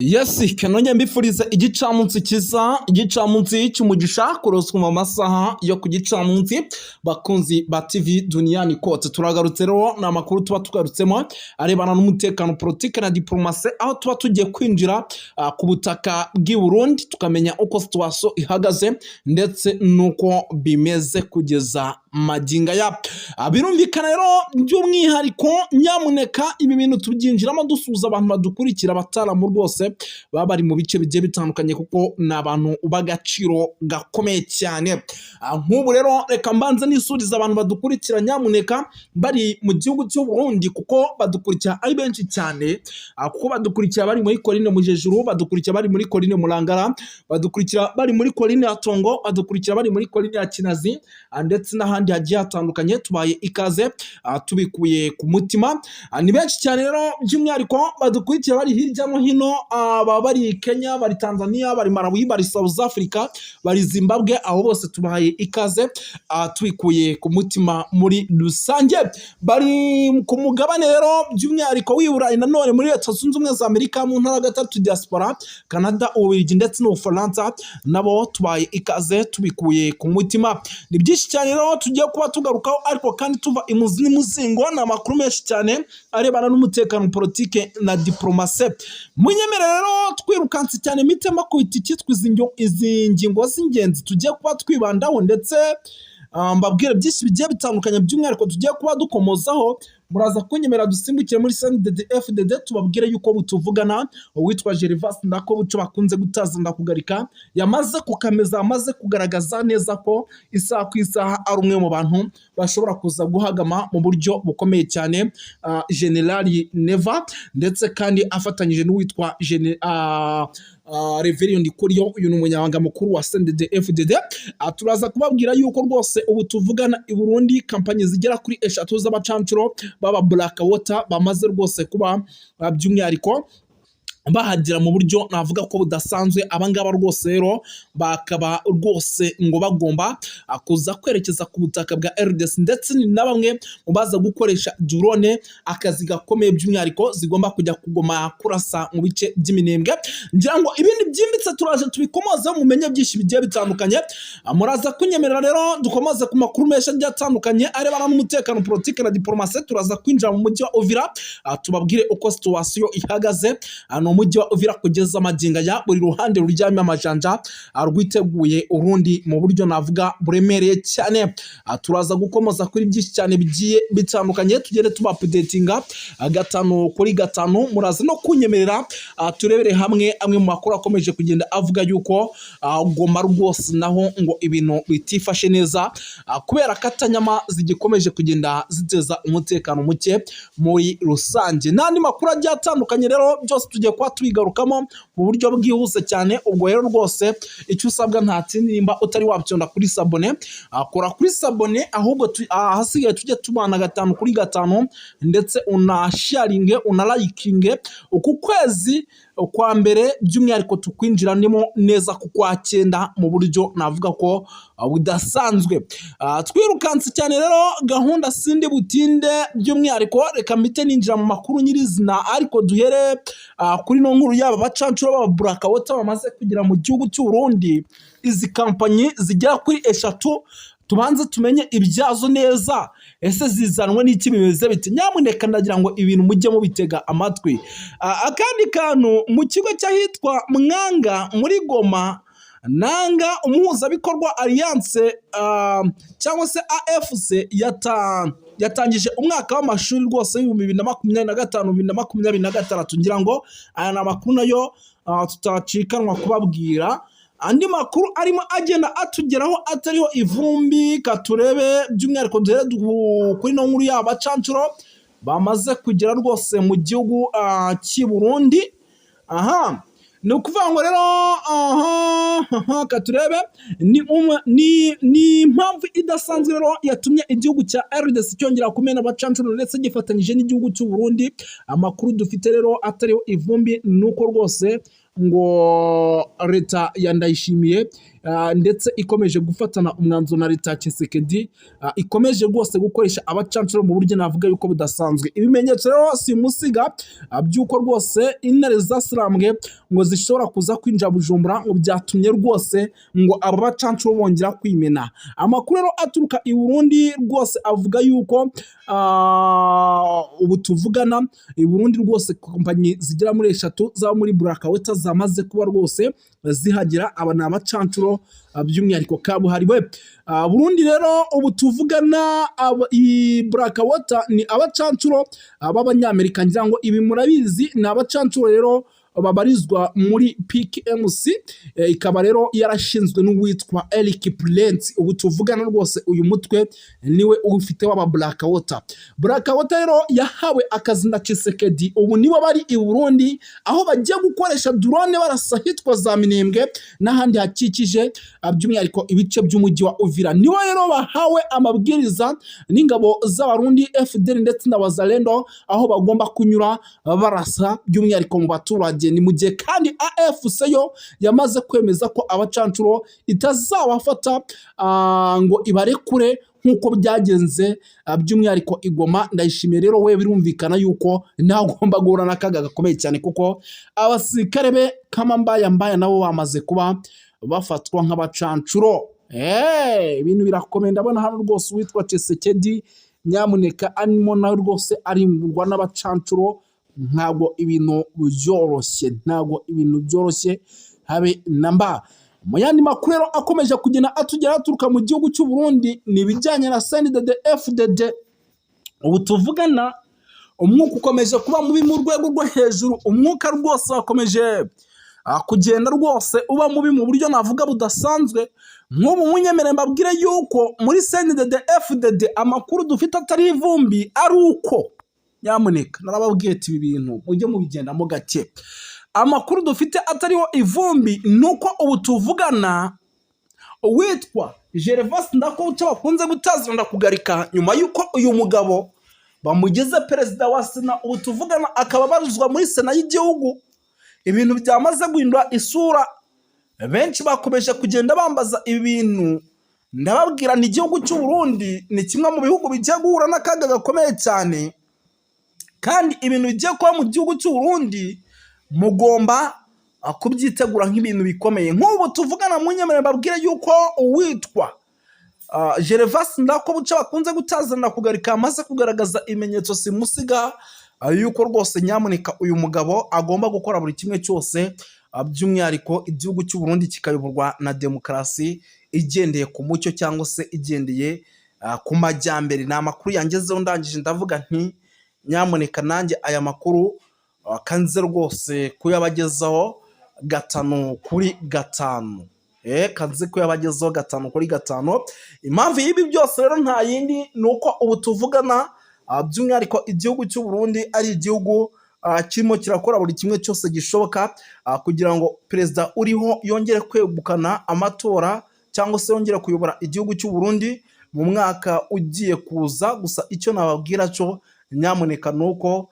Yes, kanonye mbifuriza igicamunsi kiza, igicamunsi cy'umugisha kuroswa mu masaha yo ku gicamunsi bakunzi ba TV Duniani Kote. Turagarutse rero na makuru tuba tugarutsemo arebana n'umutekano, politike na diplomasi, aho tuba tugiye kwinjira ku butaka bw'i Burundi tukamenya uko situation ihagaze ndetse nuko bimeze kugeza maginga ya. Birumvikana rero by'umwihariko nyamuneka ibi bintu tubyinjiramo dusuza abantu badukurikira bataramu rwose baba bari mu bice bigiye bitandukanye kuko ni abantu b'agaciro gakomeye cyane. Nk'ubu rero reka mbanze nisuriza abantu badukurikira nyamuneka bari mu gihugu cy'u Burundi kuko badukurikira ari benshi cyane, kuko badukurikira bari muri Coline Mujejuru, badukurikira bari muri Coline Murangara, badukurikira bari muri Coline ya Tongo, badukurikira bari muri Coline ya Kinazi ndetse n'ahandi hagiye hatandukanye. Tubaye ikaze tubikuye ku mutima. Ni benshi cyane rero by'umwihariko badukurikira bari hirya no hino, bari Kenya, bari Tanzania, bari Malawi, bari South Africa, bari Zimbabwe, aho bose tubahaye ikaze tubikuye ku mutima muri rusange. Bari ku mugabane rero by'umwihariko w'Iburayi nanone muri Leta Zunze Ubumwe za Amerika mu ntara gatatu diaspora, Canada, Ububiligi ndetse n'Ubufaransa, nabo tubaye ikaze tubikuye ku mutima. Ni byinshi cyane rero tugiye kuba tugarukaho, ariko kandi tuva imuzi n'umuzingo na makuru menshi cyane arebana n'umutekano, politike na diplomasi. Munyemere rero twirukanse cyane mitema ku itikitwa izi ngingo z'ingenzi tugiye kuba twibandaho, ndetse mbabwire byinshi bigiye bitandukanye by'umwihariko tugiye kuba dukomozaho. Muraza kunyemera dusimbukire muri CNDD-FDD tubabwire yuko butuvugana uwitwa Gervas Ndakobuco bakunze gutaza ndakugarika yamaze kukameza, amaze kugaragaza neza ko isaha ku isaha ari umwe mu bantu bashobora kuza guhagama mu buryo bukomeye cyane Generali Neva, ndetse kandi afatanyije n'uwitwa Reverien Ndikuriyo, uyu ni umunyamabanga mukuru wa CNDD-FDD. Turaza kubabwira yuko rwose ubu tuvugana i Burundi kampanye zigera kuri 3 z'abacancuro baba Black Water bamaze rwose kuba by'umwihariko bahagera mu buryo navuga ko budasanzwe. Abangaba rwose rero bakaba rwose ngo bagomba kuza kwerekeza ku butaka bwa RDC, ndetse ni na bamwe mu baza gukoresha drone, akazi gakomeye by'umwihariko zigomba kujya kugoma kurasa mu bice by'iminembwe. Ngira ngo ibindi byimbitse turaje tubikomoza mumenye byinshi bigiye bitandukanye. Muraza kunyemerera rero dukomoze ku makuru menshi agiye atandukanye arebana n'umutekano, politike na diplomasi. Turaza kwinjira mu mujyi wa Uvira tubabwire uko situation ihagaze umujyi wa Uvira kugeza amaginga ya buri ruhande ruryamye amajanja rwiteguye urundi mu buryo navuga buremereye cyane. Turaza gukomoza kuri byinshi cyane bigiye bitandukanye, tugende tuba updatinga gatanu kuri gatanu. Muraza no kunyemerera turebere hamwe amwe mu makuru akomeje kugenda avuga yuko Goma rwose naho ngo ibintu bitifashe neza kubera katanyama zigikomeje kugenda ziteza umutekano muke muri rusange. N'andi makuru agiye atandukanye rero byose tugiye kuba tubigarukamo mu buryo bwihuse cyane. Ubwo rero rwose icyo usabwa nta kindi, nimba utari wabyonda kuri sabone akora kuri sabone, ahubwo hasigaye tujye tubana gatanu kuri gatanu, ndetse unasharinge unalayikinge uku kwezi kwa mbere by'umwihariko tukwinjiranemo neza ku kwa 9 mu buryo navuga ko budasanzwe. Twirukanse cyane rero gahunda sindi butinde by'umwihariko reka mite ninjira mu makuru nyirizina, ariko duhere kuri no nkuru yaba bacancuro baba Black Water bamaze kugira mu gihugu cy'u Burundi. Izi kampanyi zigera kuri 3 tubanze tumenye ibyazo neza, ese zizanwe n'iki, bimeze bite? Nyamuneka ndagira ngo ibintu mujye mubitega amatwi. Akandi kantu mu kigo cyahitwa Mwanga muri Goma, nanga umuhuzabikorwa Alliance cyangwa se AFC yatangije umwaka w'amashuri rwose 2025-2026. Ngira ngo aya na makuru nayo tutacikanwa kubabwira. Andi makuru arimo agenda atugeraho atariho ivumbi, katurebe by'umwihariko duhere kuri no nkuru y'abacancuro bamaze kugera rwose mu gihugu cy'i Burundi. Ni ukuvuga ngo rero katurebe ni impamvu idasanzwe rero yatumye igihugu cya RDC cyongera kumena abacancuro ndetse gifatanyije n'igihugu cy'u Burundi. Amakuru dufite rero atariho ivumbi nuko rwose ngo leta ya Ndayishimiye ndetse ikomeje gufatana umwanzuro na leta ya Tshisekedi, ikomeje rwose gukoresha abacancuro mu buryo navuga yuko budasanzwe. Ibimenyetso rero simusiga by'uko rwose intare zasirambwe ngo zishobora kuza kwinjira Bujumbura ngo byatumye rwose ngo aba bacancuro bongera kwimena. Amakuru rero aturuka i Burundi rwose avuga yuko ubu tuvugana i Burundi rwose kompanyi zigera muri 3 zaba muri Blackwater zamaze kuba rwose zihagera. Aba ni abacancuro by'umwihariko kabuhariwe. Burundi rero ubu tuvugana i Blackwater ni abacancuro b'abanyamerika, ngira ngo ibi murabizi. Ni abacancuro rero babarizwa muri PKMC, ikaba rero yarashinzwe n'uwitwa Eric Prince. Ubu tuvugana rwose uyu mutwe niwe ufite w'aba Blackwater. Blackwater rero yahawe akazi na Tshisekedi, ubu nibo bari i Burundi aho bagiye gukoresha drone barasa hitwa za Minembwe n'ahandi hakikije by'umwihariko ibice by'umujyi wa Uvira. Nibo rero bahawe amabwiriza n'ingabo z'abarundi FDL ndetse na Wazalendo aho bagomba kunyura barasa by'umwihariko mu baturage. Ni mu gihe kandi AFC yo yamaze kwemeza ko abacancuro itazabafata ngo ibarekure nk'uko byagenze by'umwihariko Igoma. Ndayishimiye rero we birumvikana yuko ntagomba guhura n'akaga gakomeye cyane, kuko abasirikare be kama mbaya nabo bamaze kuba bafatwa nk'abacancuro. Ibintu birakomeye. Ndabona hano rwose witwa Tshisekedi nyamuneka arimo nawe rwose arimburwa n'abacancuro. Ntabwo ibintu byoroshye, habe namba. Mu yandi makuru rero akomeje kugenda atugera aturuka mu gihugu cy'u Burundi ni ibijyanye na CNDD-FDD. Ubu tuvugana umwuka ukomeje kuba mubi mu rwego rwo hejuru. Umwuka rwose wakomeje kugenda rwose uba mubi mu buryo navuga budasanzwe. Nk'ubu munyemere mbabwire yuko muri CNDD-FDD amakuru dufite atari ivumbi, ari uko nyamuneka narababwiye ati ibi bintu mujye mubigendamo gake. Amakuru dufite atariho ivumbi nuko ubu tuvugana uwitwa Gervas Ndakoucha bakunze gutazira kugarika nyuma yuko uyu mugabo bamugeze perezida wa Sena. Ubu tuvugana akaba barizwa muri Sena y'igihugu. Ibintu byamaze guhindura isura. Benshi bakomeje kugenda bambaza ibintu. Ndababwira ni igihugu cy'u Burundi ni kimwe mu bihugu bigiye guhura n'akaga gakomeye cyane, kandi ibintu bigiye kuba mu gihugu cy'u Burundi mugomba kubyitegura nk'ibintu bikomeye. Nk'ubu tuvugana munyemere mbabwire yuko uwitwa Gervas Ndakoucha bakunze gutazana kugarika amaze kugaragaza ibimenyetso simusiga yuko rwose nyamuneka uyu mugabo agomba gukora buri kimwe cyose by'umwihariko igihugu cy'u Burundi kikayoborwa na demokarasi igendeye ku mucyo cyangwa se igendeye ku majyambere. Ni amakuru yangezeho ndangije ndavuga nti nyamuneka nanjye aya makuru kanze rwose kuyabagezaho 5 kuri 5. Kanze kuyabagezaho 5 kuri 5. Impamvu y'ibi byose rero nta yindi nuko ubu tuvugana by'umwihariko igihugu cy'u Burundi ari igihugu kirimo kirakora buri kimwe cyose gishoboka kugira ngo perezida uriho yongere kwegukana amatora cyangwa se yongere kuyobora igihugu cy'u Burundi mu mwaka ugiye kuza. Gusa icyo nababwira cyo nyamuneka nuko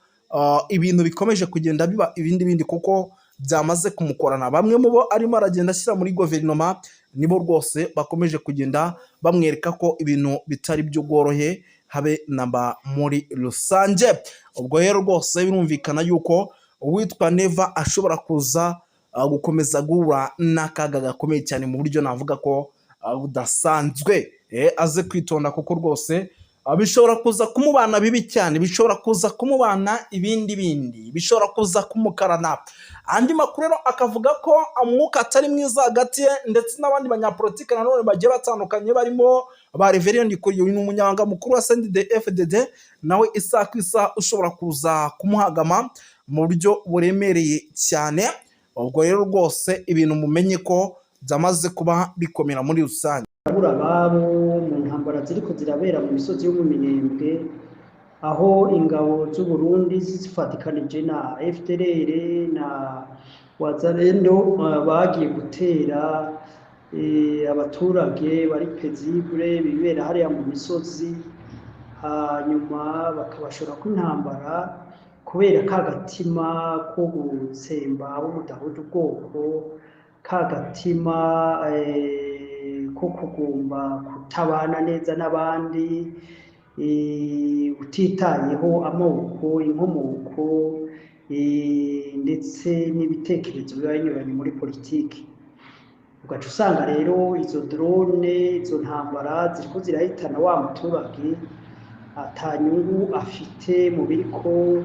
ibintu bikomeje kugenda biba ibindi kuko byamaze kumukorana. Bamwe mu bo arimo aragenda ashyira muri guverinoma nibo rwose bakomeje kugenda bamwereka ko ibintu bitari byo bworohe habe namba muri rusange. Ubwo rero rwose birumvikana yuko uwitwa Neva ashobora kuza gukomeza guhura n'akaga gakomeye cyane mu buryo navuga ko budasanzwe. Aze kwitonda kuko rwose bishobora kuza kumubana bibi cyane, bishobora kuza kumubana ibindi, bishobora kuza kumukarana. Andi makuru rero akavuga ko umwuka atari mwiza hagati ye ndetse n'abandi banyapolitike nanone bagiye batandukanye barimo ba Reverend Ndikuriyo, ni umunyamabanga mukuru wa CNDD-FDD, nawe isa ku isa ushobora kuza kumuhagama mu buryo buremereye cyane. Ubwo rero rwose ibintu mumenye ko byamaze kuba bikomera muri rusange. Ababo mu ntambara ziriko zirabera mu misozi yo mu Minembwe, aho ingabo z'u Burundi zifatikanije na FDLR na Wazalendo bagiye gutera abaturage bari pezibure bibera hariya mu misozi, hanyuma bakabashora ku ntambara kubera kagatima ko gutsemba abo mudahuje ubwoko kagatima ko kugomba kutabana neza n'abandi, utitayeho amoko, inkomoko ndetse n'ibitekerezo biba binyuranye muri politiki. Ugaca usanga rero izo drone, izo ntambara ziriko zirahitana wa muturage atanyungu afite mu biriko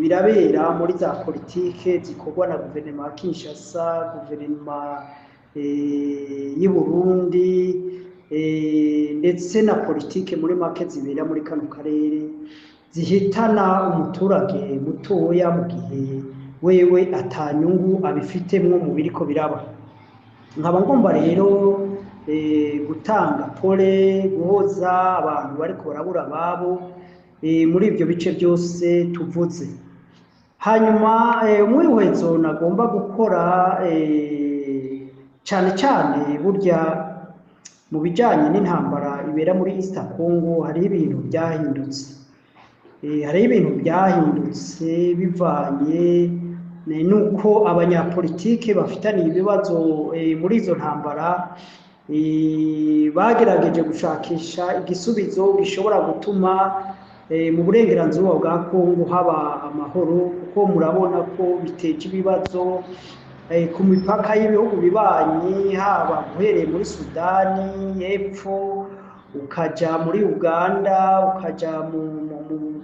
birabera muri za politike zikorwa na guverinoma ya Kinshasa, guverinoma y'i Burundi ndetse na politike muri make zibera muri kano karere, zihitana umuturage mutoya mu gihe wewe atanyungu abifitemwo mu biriko biraba. Nkaba ngomba rero gutanga pole, guhoza abantu bariko barabura ababo muri ibyo bice byose tuvuze. Hanyuma umwihwezo nagomba gukora cyane cyane burya mu bijyanye n'intambara ibera muri East Congo hariho ibintu byahindutse. Hariho ibintu byahindutse bivanye nuko abanyapolitike bafitaniye ibibazo muri izo ntambara bagerageje gushakisha igisubizo gishobora gutuma mu burengerazuba bwa Kongo haba amahoro, kuko murabona ko biteje ibibazo ku mipaka y'ibihugu bibanyi, haba guhereye muri Sudani y'Epfo ukaja muri Uganda, ukaja mu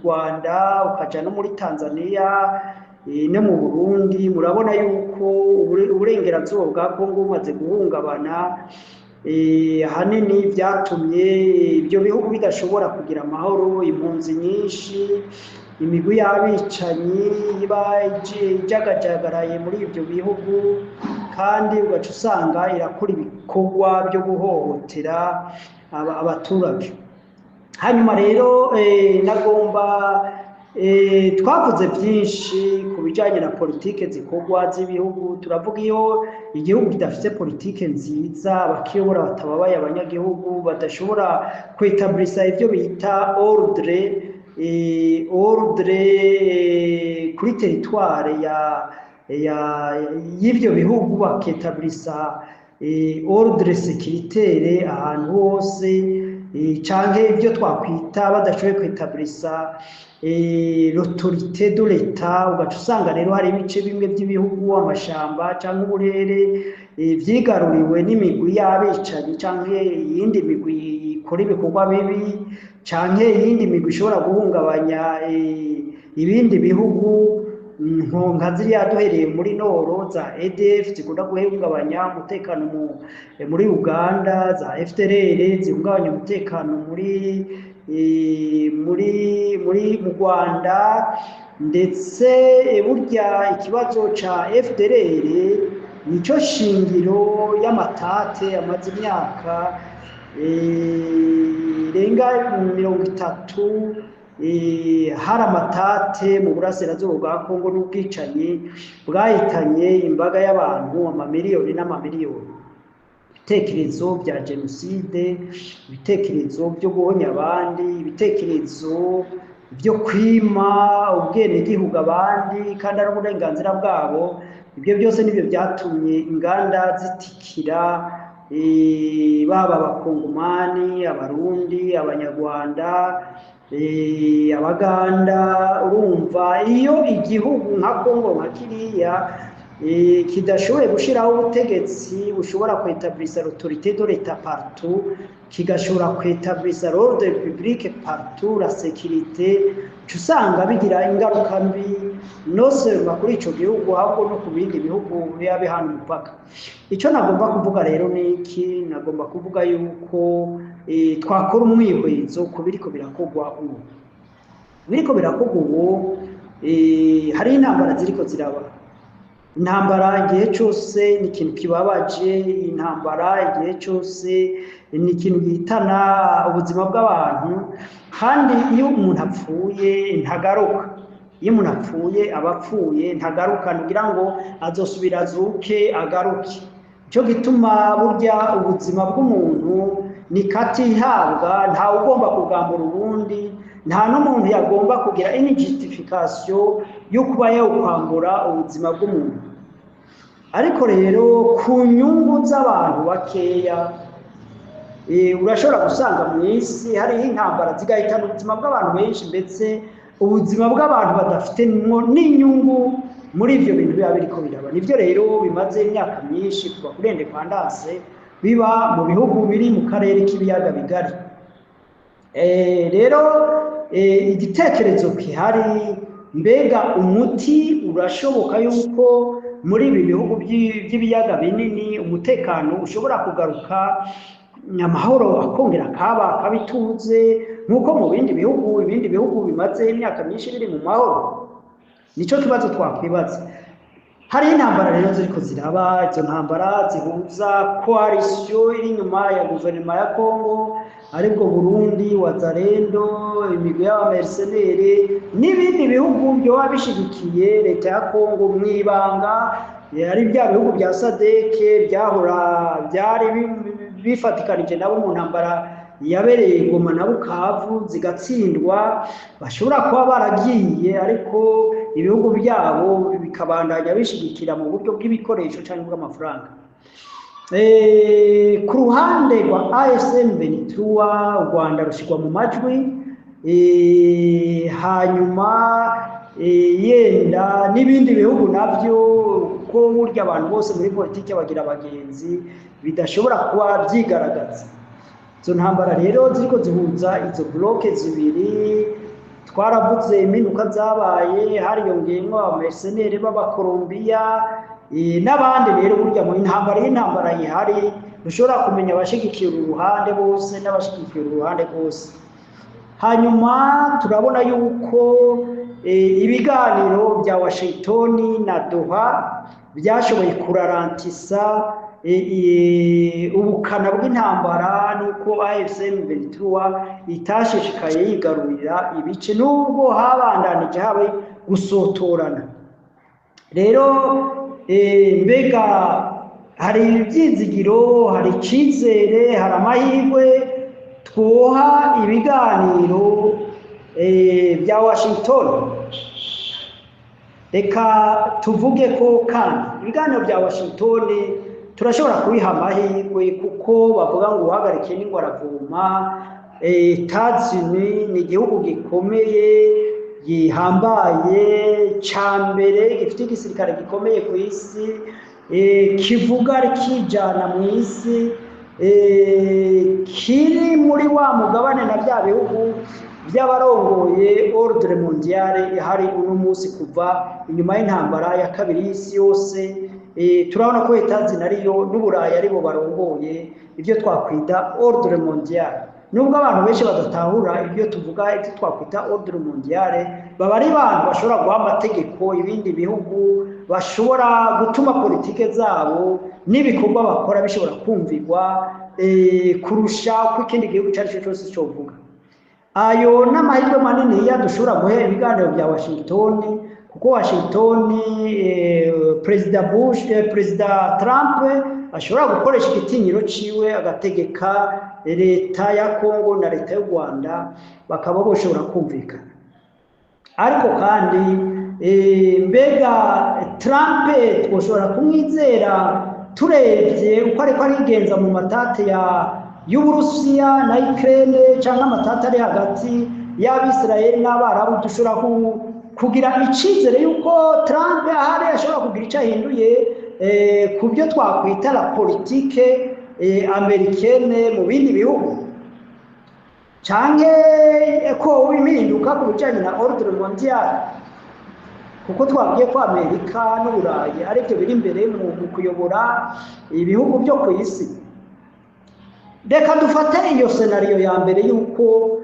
Rwanda, ukaja no muri Tanzania no mu Burundi. Murabona yuko uburengerazuba bwa Kongo bumaze guhungabana, ahanini byatumye ibyo bihugu bidashobora kugira amahoro, impunzi nyinshi, imigwi y'abicanyi iba ijagajagaraye muri ibyo bihugu, kandi ugaca usanga irakora ibikorwa byo guhohotera abaturage. Hanyuma rero nagomba twavuze byinshi ku bijyanye na politike zikorwa z'ibihugu. Turavuga iyo igihugu kidafite politike nziza, abakiyobora batababaye abanyagihugu, badashobora kwetablisa ibyo bita ordre kuri teritware y'ibyo bihugu, baketablisa ordre sécuritaire ahantu hose, canke ibyo twakwita badashoboye kwetablisa l'autorité de l'État. Ugaca usanga rero hari ibice bimwe by'ibihugu, amashamba cyangwa uburere vyigaruriwe n'imigwi y'abicanyi canke iyindi migwi ikora ibikorwa bibi, canke iyindi migwi ishobora guhungabanya ibindi bihugu, nka ziriya duhereye muri Noro za EDF zikunda guhungabanya umutekano muri Uganda, za FDLR zihungabanya umutekano mu Rwanda, ndetse burya ikibazo ca FDLR nico shingiro y'amatate amaze imyaka irenga 30 hari amatate mu burasirazuba bwa Kongo n'ubwicanyi bwahitanye imbaga y'abantu amamiliyoni n'amamiliyoni. Ibitekerezo bya jenoside, ibitekerezo byo guhonya abandi, ibitekerezo byo kwima ubwenegihugu abandi kandi ari uburenganzira bwabo, ibyo byose nibyo byatumye inganda zitikira baba abakongomani, abarundi, abanyarwanda, abaganda. Urumva iyo igihugu nka Kongo nka kiriya kidashoboye gushiraho ubutegetsi bushobora kwetablisa l'autorité de l'État partout, kigashobora kwetablisa l'ordre public partout, la sécurité, usanga bigira ingaruka mbi no seulement kuri ico gihugu ahubwo no ku bindi bihugu biba bihana umupaka. Ico nagomba kuvuga rero niki, nagomba kuvuga yuko twakora umwihwezo ku biriko birakogwa ubu. Biriko birakogwa ubu, hari intambara ziriko ziraba. Intambara igihe cyose ni ikintu kibabaje, intambara igihe cyose ni ikintu gihitana ubuzima bw'abantu, kandi iyo umuntu apfuye ntagaruka. Iyo umuntu apfuye aba apfuye ntagaruka, kugira ngo azosubira azuke agaruke. Cyo gituma burya ubuzima bw'umuntu ni katihabwa, nta ugomba kugambura ubundi, nta n'umuntu yagomba kugira any justification yo kuba yakwambura ubuzima bw'umuntu. ariko rero ku nyungu z'abantu bakeya urashobora gusanga mu isi hariho intambara zigahitana ubuzima bw'abantu benshi ndetse ubuzima bw'abantu badafite n'inyungu muri ibyo bintu biba biriko biraba. Nivyo rero bimaze imyaka myinshi kuva kuri independance biba mu bihugu biri mu karere k'ibiyaga bigari. Rero igitekerezo gihari, mbega umuti urashoboka yuko muri ibi bihugu by'ibiyaga binini umutekano ushobora kugaruka, amahoro akongera kabituze nk'uko mu ibindi bihugu bimaze imyaka myinshi biri mu mahoro? Nico kibazo twakwibaza. Hari intambara rero ziriko ziraba, izo ntambara zihuza coalition iri inyuma ya guverinoma ya Kongo, aribwo Burundi, Wazalendo, imigwi y'abamercenaires n'ibindi bihugu byoba bishigikiye leta ya Kongo mwibanga, ari bya bihugu bya SADC byari bifatikanije nabo mu ntambara yabereye Goma na Bukavu zigatsindwa, bashobora kuba baragiye ariko ibihugu byabo bikabandanya bishigikira mu buryo bw'ibikoresho cyangwa bw'amafaranga. Ku ruhande rwa AFC/M23 u Rwanda rushigwa mu majwi, hanyuma yenda n'ibindi bihugu navyo, ko burya abantu bose muri politiki bagira abagenzi, bidashobora kuba byigaragaza. Izo ntambara rero ziriko zihuza izo bloke zibiri, twaravuze impinduka zabaye, hariyongeyemo abamercenaires b'Abakolombiya n'abandi. Rero burya mu intambara yihari dushobora kumenya abashigikiye uruhande bose n'abashigikiye uruhande bose. Hanyuma turabona yuko ibiganiro bya Washington na Doha byashoboye kurarantisa ubukana bw'intambara, nuko AFC/M23 itashishikaye yigarurira ibice nubwo habandanije habe gusotorana. Rero mbega hari ibyizigiro, hari icyizere, hari amahirwe twoha ibiganiro bya Washington? Reka tuvuge ko kandi ibiganiro bya Washington turashobora kubiha amahirwe, kuko bavuga ngo uhagarike n'ingwaravuma. Etats-Unis ni igihugu gikomeye gihambaye ca mbere, gifite igisirikare gikomeye ku isi, kivuga rikijana mu isi, kiri muri wa mugabane na bya bihugu by'abarongoye ordre mondiale hari uno munsi kuva inyuma y'intambara ya kabiri y'isi yose. Turabona ko Etats-Unis ariyo n'Uburayi aribo barongoye ibyo twakwita ordre mondiale. Nubwo abantu benshi badatahura ibyo tuvuga, ibyo twakwita ordre mondiale, baba ari abantu bashobora guha amategeko ibindi bihugu, bashobora gutuma politike zabo n'ibikorwa bakora bishobora kumvirwa kurusha uko ikindi gihugu cyari cyo cyose cyovuga. Ayo n'amahirwe manini dushobora guhera ibiganiro bya Washington, kuko Washington Perezida Trump ashobora gukoresha igitinyiro ciwe agategeka leta ya Kongo na leta y'u Rwanda bakaba boshobora kumvikana. Ariko kandi mbega Trump twoshobora kumwizera turebye uko ariko arigenza mu matate y'Uburusiya na Ukraine, cyangwa amatata ari hagati y'Abisirayeli n'Abarabu? Dushobora kugira icizere yuko Trump ahari ashobora kugira icyo ahinduye ku byo twakwita la politique americaine mu bindi bihugu, canke ko impinduka ku bijanye na ordre mondiale, kuko twabwiye ko Amerika n'Uburayi aribyo biri imbere mu kuyobora ibihugu byo ku isi. Reka dufate iyo scenario ya mbere yuko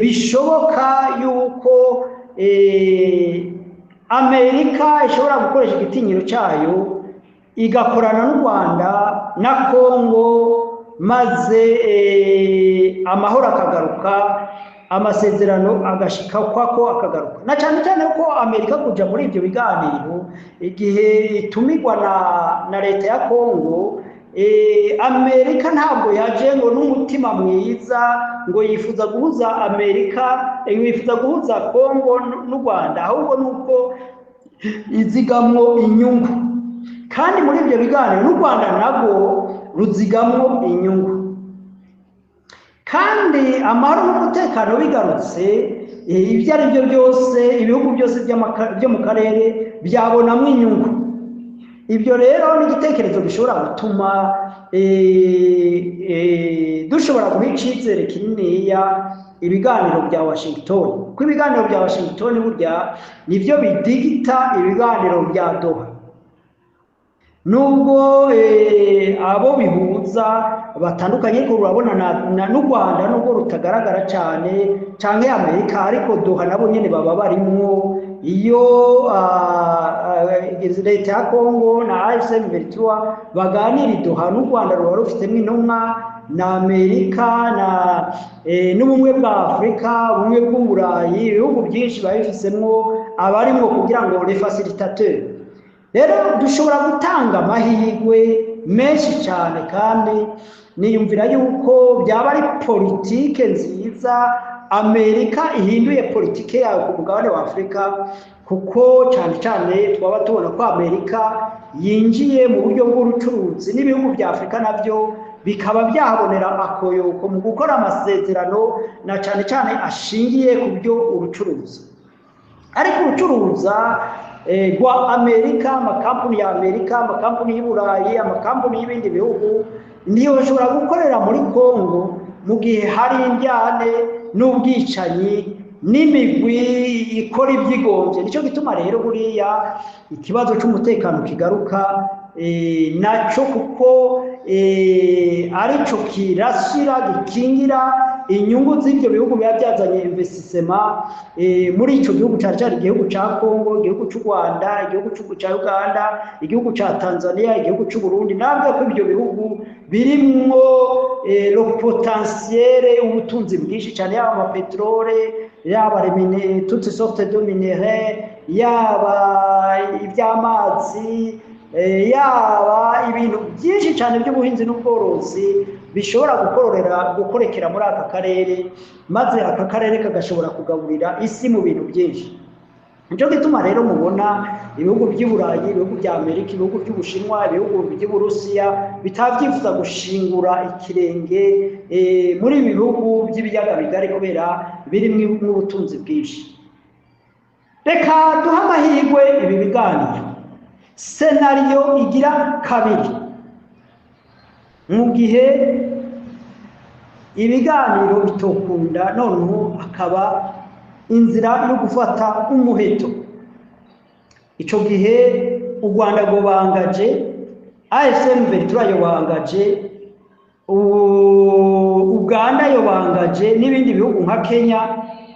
bishoboka yuko Amerika ishobora gukoresha igitinyiro cyayo igakorana n'u Rwanda na Kongo, maze amahoro akagaruka, amasezerano agashika kwako akagaruka. Na cyane cyane ko Amerika kuja muri ibyo biganiro igihe itumirwa na leta ya Kongo, Amerika ntabwo yaje ngo n'umutima mwiza ngo yifuza guhuza yifuza guhuza Kongo n'u Rwanda, ahubwo nuko izigamwo inyungu. kandi muri ibyo biganiro n'u Rwanda nabwo ruzigamwo inyungu, kandi amahoro n'umutekano bigarutse ibyo ari byo byose ibihugu byose byo mu karere byabonamo inyungu. Ibyo rero ni igitekerezo gishobora gutuma dushobora guha icyizere kininiya ibiganiro bya Washington, kuko ibiganiro bya Washington burya nibyo bidigita ibiganiro bya Doha, nubwo abo bihuza batandukanye ko urabona n'u Rwanda nubwo rutagaragara cyane cyane Amerika, ariko Doha nabo nyene baba barimwo. Iyo leta ya Congo na AFC/M23 baganira i Doha, n'u Rwanda ruba rufitemo intumwa na Amerika n'ubumwe bwa Afurika, ubumwe bw'Uburayi, ibihugu byinshi babifisemo abarimo kugira ngo les facilitateurs. Rero dushobora gutanga amahirwe menshi cyane, kandi niyumvira yuko byaba ari politike nziza Amerika ihinduye politike yayo ku mugabane wa Afurika, kuko cyane cyane twaba tubona ko Amerika yinjiye mu buryo bw'ubucuruzi n'ibihugu bya Afurika nabyo bikaba byahabonera akoyoko mu gukora amasezerano na cyane cyane ashingiye ku byo ubucuruzi. Ariko ubucuruza gwa Amerika, amakampuni ya Amerika, amakampuni y'Uburayi, amakampuni y'ibindi bihugu niyo bashobora gukorera muri Kongo mu gihe hari indyane n'ubwicanyi n'imigwi ikora ibyigombye. Nicyo gituma rero buriya ikibazo cy'umutekano kigaruka nacyo, kuko arico kirashyira gikingira inyungu z'ibyo bihugu biba byazanye investissement muri icyo gihugu cyari igihugu cya Congo, igihugu cy'u Rwanda, igihugu cya Uganda, igihugu cya Tanzania, igihugu cy'u Burundi. Nabwo ko ibyo bihugu birimwo le potentiel ubutunzi bwinshi cyane, yaba amapetrole, yaba toutes sortes de minéraux, yaba iby'amazi, yaba ibintu byinshi cyane by'ubuhinzi n'ubworozi bishobora gukorekera muri aka karere, maze aka karere kagashobora kugaburira isi mu bintu byinshi. Nicyo gituma rero mubona ibihugu by'Uburayi, ibihugu bya Amerika, ibihugu by'Ubushinwa, ibihugu by'Uburusiya bitabyifuza gushingura ikirenge muri ibi bihugu by'ibiyaga bigari, kubera birimo ubutunzi bwinshi. Reka duha amahirwe ibi biganiro. Senariyo igira kabiri, mu gihe ibiganiro bitokunda noneho hakaba inzira yo gufata umuheto. Icyo gihe u Rwanda gobangaje, AFC/M23 yobangaje, Uganda yobangaje, n'ibindi bihugu nka Kenya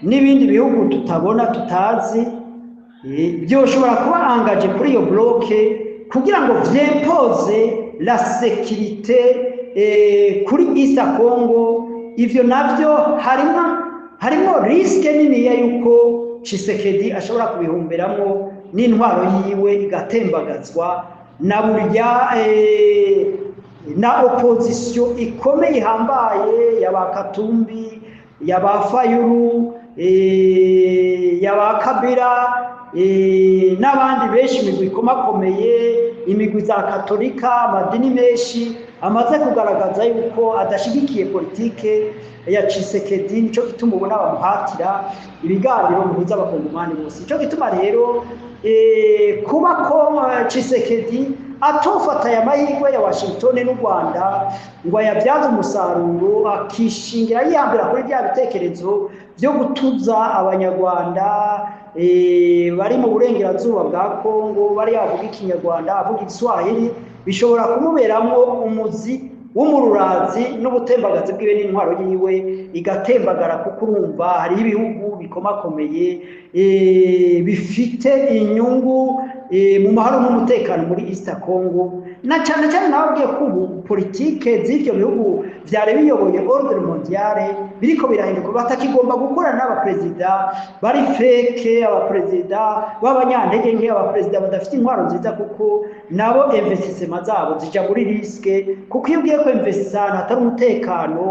n'ibindi bihugu tutabona tutazi byoshobora kuba angaje kuri iyo bloke kugira ngo vyempoze la sécurité kuri East Congo. Ivyo navyo harimo riske nini ya yuko Tshisekedi ashobora kubihumberamo n'intwaro yiwe igatembagazwa na burya na opposition ikomeye ihambaye y'abakatumbi, y'abafayuru, y'abakabira n'abandi benshi, imigwi ikomakomeye, imigwi za Katolika, amadini menshi amaze kugaragaza yuko adashigikiye politike ya Tshisekedi. Nico gituma ubona bamuhatira ibiganiro bihuza abakongomani bose. Nico gituma rero kuba ko Tshisekedi atofata ya mahirwe ya Washington n'u Rwanda ngo yabyaze umusaruro, akishingira yihambira kuri bya bitekerezo byo gutuza abanyarwanda bari mu burengerazuba bwa Kongo, bari avuga ikinyarwanda, avuga igiswahili, bishobora kumuberamo umuzi w'umururazi n'ubutembagazi bwiwe n'intwaro yiwe igatembagara, kuko urumva hari ibihugu bikomakomeye bifite inyungu mu mahoro n'umutekano muri East Congo, na cyane cyane nababwiye ko ubu politike z'ibyo bihugu byari biyoboye ordre mondiale biriko birahinduka, batakigomba gukorana n'abaperezida bari feke, abaperezida b'abanyantege nke, abaperezida badafite intwaro nziza, kuko nabo investissement zabo zija muri risque kuko iyo ugiye ko investissana atari umutekano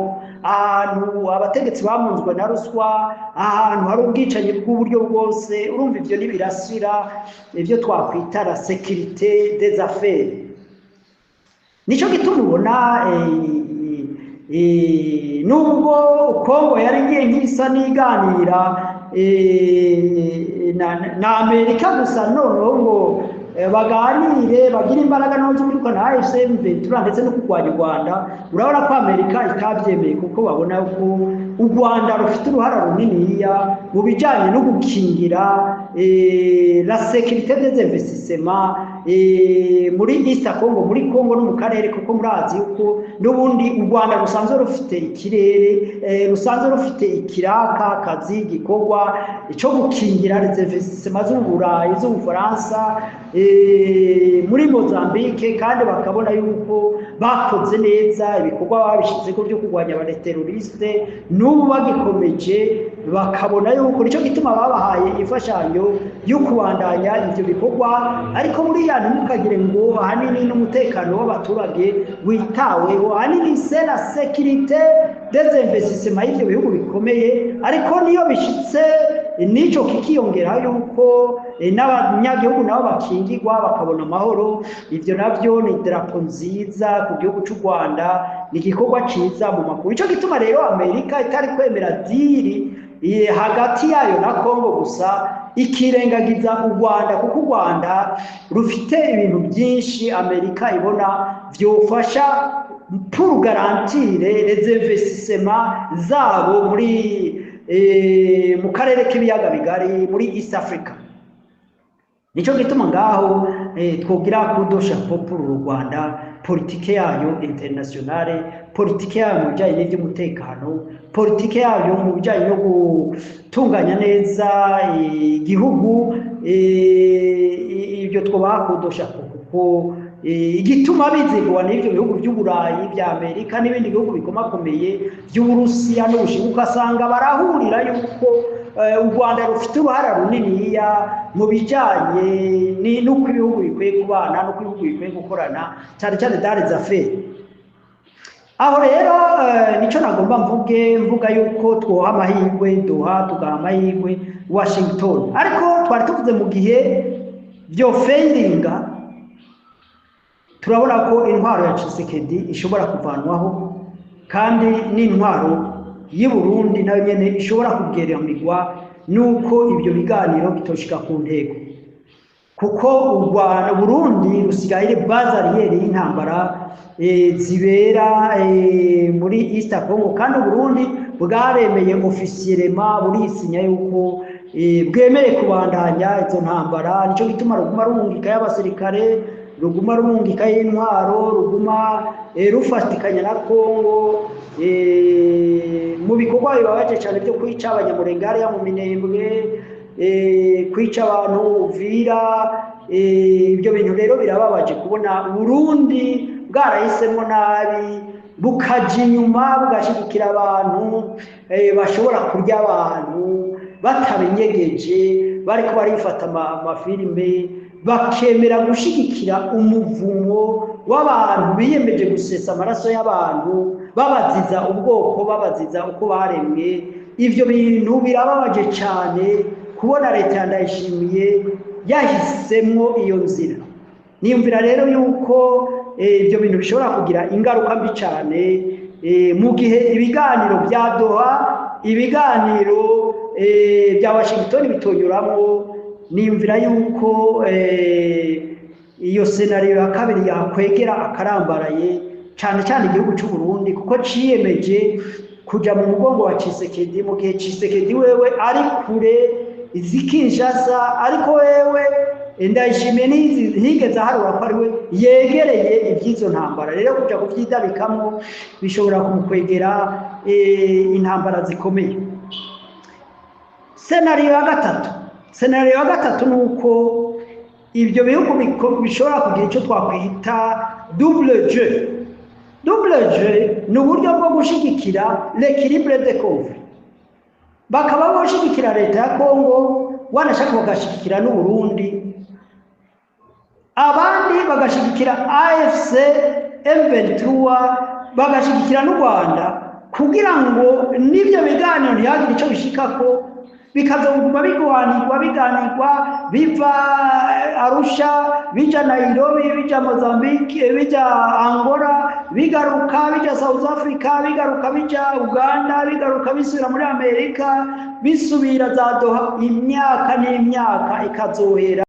ahantu abategetsi bamunzwe na ruswa ahantu hari ubwicanyi bw'uburyo bwose urumva ivyo nibirasira ivyo twakwita la sécurité des affaires nico gituma ubona nubwo Kongo yari ngiye nk'isa niganira na Amerika gusa noneho ngo baganire bagira imbaraga no z'umuriko na AFC/M23 ndetse no kurwanya u Rwanda urabona ko Amerika itabyemeye kuko babona ko u Rwanda rufite uruhara runiniya mu bijanye no gukingira la sécurité des investissements muri East Congo muri Congo no mu karere kuko murazi yuko n'ubundi u Rwanda rusanzwe rufite ikirere rusanzwe rufite ikiraka kazi gikorwa cyo gukingira les investissements z'Uburayi z'Ubufaransa muri Mozambique kandi bakabona yuko bakoze neza ibikorwa babishize ko byo kurwanya aba terroriste n'ubu bagikomeje bakabona yuko nico gituma babahaye ifashanyo yo kubandanya ivyo bikorwa ariko muri ya ntimukagire ngo ahanini n'umutekano w'abaturage witaweho ahanini c'est la sécurité des investissements y'ivyo bihugu bikomeye ariko niyo bishitse nico kikiyongera yuko n'abanyagihugu nabo bakingirwa bakabona amahoro ivyo navyo ni drapo nziza ku gihugu cy'u Rwanda ni igikorwa ciza mu makuru ico gituma rero Amerika itari kwemera diri hagati yayo na Kongo gusa ikirengagiza u Rwanda kuko u Rwanda rufite ibintu byinshi Amerika ibona vyofasha pour garantir les investissements zabo muri mu karere k'ibiyaga bigari muri East Africa nico gituma ngaho twogira kudosha pour u Rwanda politike yayo internationale politike yayo mu bijanye n'iby'umutekano politike yayo mu bijanye no gutunganya neza igihugu ibyo twobakudosha kuko igituma bizigwa n'ivyo bihugu by'Uburayi bya Amerika n'ibindi bihugu bikomakomeye by'Uburusiya n'Ubushinwa ukasanga barahurira yuko u Rwanda rufite uruhara runiniya mu bijanye n'uko ibihugu bikwiye kubana n'uko ibihugu bikwiye gukorana cyane cyane dans les affaires aho rero nico nagomba mvuga yuko twoha amahirwe Doha tugaha amahirwe Washington ariko twari tuvuze mu gihe byo failinga turabona ko intwaro ya Tshisekedi ishobora kuvanwaho kandi n'intwaro y'u Burundi nayo nyene ishobora kugereranirwa nuko ibyo biganiro bitoshika ku ntego kuko u Rwanda Burundi rusigaye base arrière y'intambara zibera muri East Congo kandi u Burundi bwaremeye officiellement burisinya yuko bwemeye kubandanya izo ntambara nico gituma ruguma rungika y'abasirikare ruguma rungika y'intwaro ruguma rufatikanya na Kongo mu bikorwa bibabaje cyane byo kwica abanyamurengari ya mu Minembwe kwica abantu Uvira ibyo bintu rero birababaje kubona Burundi bwarahisemo nabi bukaja inyuma bugashigikira abantu bashobora kurya abantu batabenyegeje bariko barifata amafilime bakemera gushigikira umuvumo w'abantu biyemeje gusesa amaraso y'abantu babaziza ubwoko babaziza uko baremwe ivyo bintu birababaje cyane kubona leta yandayishimiye yahisemwo iyo nzira niyumvira rero yuko ibyo bintu bishobora kugira ingaruka mbi cyane mu gihe ibiganiro bya Doha ibiganiro bya Washington bitonyuramo niyumvira yuko iyo scenario ya kabiri yakwegera akarambaraye cyane cyane igihugu cy'u Burundi kuko ciyemeje kuja mu mugongo wa Tshisekedi mu gihe Tshisekedi wewe ari kure izikinshasa ariko wewe ndayishimiye ntigeze aharura ko ari we yegereye iby'izo ntambara rero kuja kuvyidabikamwo bishobora kumukwegera intambara zikomeye scenario ya gatatu nuko ibyo bihugu bishobora kugira icyo twakwita double jeu ni uburyo bwo gushigikira l'équilibre des conflits bakaba bashigikira leta ya Kongo wanashaka bagashigikira n'u Burundi abandi bagashigikira AFC M23 bagashigikira n'u Rwanda kugira ngo n'ibyo biganiro ntihagire icyo bishikako bikazoguma biganirwa biva Arusha bija Nairobi bija Mozambique bija Angola bigaruka bija South Africa bigaruka bija Uganda bigaruka bisubira muri Amerika bisubira za Doha imyaka n'imyaka ikazohera